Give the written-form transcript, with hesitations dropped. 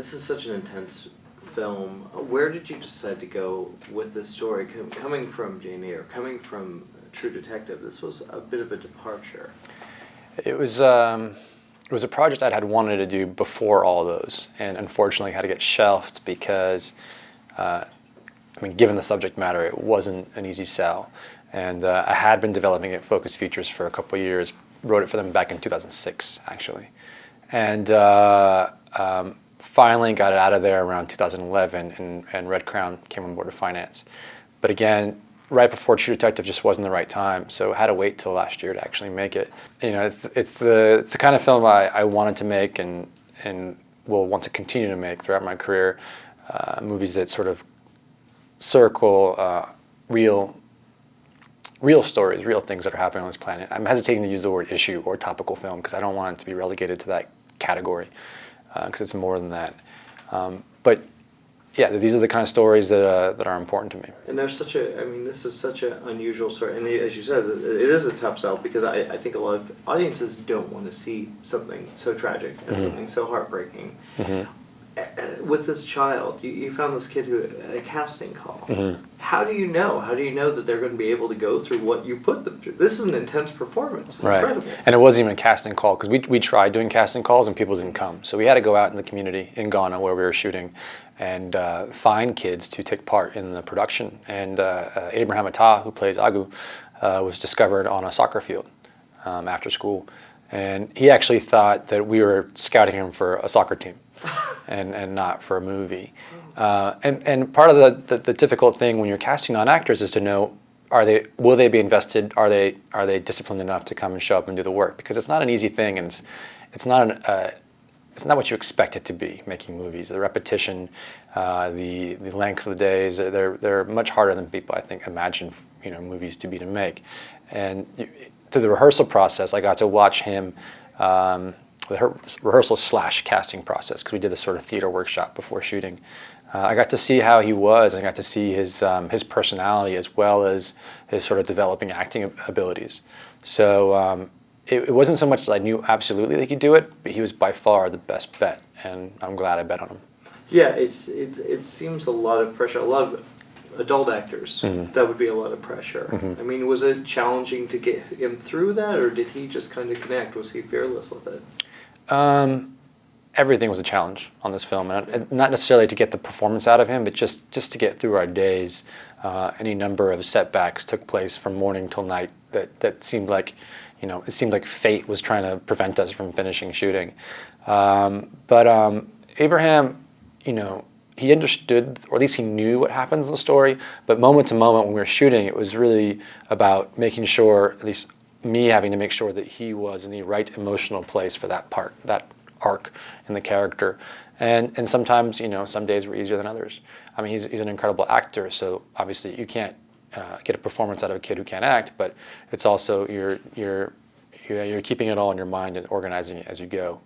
this is such an intense film. Where did you decide to go with this story? Coming from Jane Eyre, coming from True Detective, this was a bit of a departure. It was a project I'd had wanted to do before all those, and unfortunately had to get shelved because, given the subject matter, it wasn't an easy sell. And I had been developing it Focus Features for a couple of years, wrote it for them back in 2006, actually. And finally got it out of there around 2011, and Red Crown came on board to finance. But again, right before True Detective just wasn't the right time, so I had to wait till last year to actually make it. It's the kind of film I wanted to make and will want to continue to make throughout my career. Movies that sort of circle real stories, real things that are happening on this planet. I'm hesitating to use the word issue or topical film because I don't want it to be relegated to that category, because it's more than that. But yeah, these are the kind of stories that are important to me. And there's this is such an unusual story. And as you said, it is a tough sell because I think a lot of audiences don't want to see something so tragic and something so heartbreaking. With this child, you found this kid who a casting call. How do you know? How do you know that they're going to be able to go through what you put them through? This is an intense performance. Right. Incredible. And it wasn't even a casting call because we tried doing casting calls and people didn't come. So we had to go out in the community in Ghana where we were shooting and find kids to take part in the production. And Abraham Attah, who plays Agu, was discovered on a soccer field after school. And he actually thought that we were scouting him for a soccer team. and not for a movie. And part of the difficult thing when you're casting on actors is to know, will they be invested? Are they disciplined enough to come and show up and do the work? Because it's not an easy thing, and it's not what you expect it to be. Making movies, the repetition, the length of the days, they're much harder than people I think imagine movies to be to make. And through the rehearsal process, I got to watch him. The rehearsal / casting process, because we did this sort of theater workshop before shooting. I got to see how he was, and I got to see his personality as well as his sort of developing acting abilities. So it wasn't so much that I knew absolutely that he could do it, but he was by far the best bet, and I'm glad I bet on him. Yeah, it seems a lot of pressure. A lot of adult actors, that would be a lot of pressure. Was it challenging to get him through that, or did he just kind of connect? Was he fearless with it? Everything was a challenge on this film, and not necessarily to get the performance out of him, but just to get through our days. Any number of setbacks took place from morning till night that seemed like, it seemed like fate was trying to prevent us from finishing shooting. But Abraham, he understood, or at least he knew what happens in the story, but moment to moment when we were shooting, it was really about making sure, at least me having to make sure that he was in the right emotional place for that part, that arc in the character. And sometimes, some days were easier than others. He's an incredible actor, so obviously you can't get a performance out of a kid who can't act, but it's also you're keeping it all in your mind and organizing it as you go,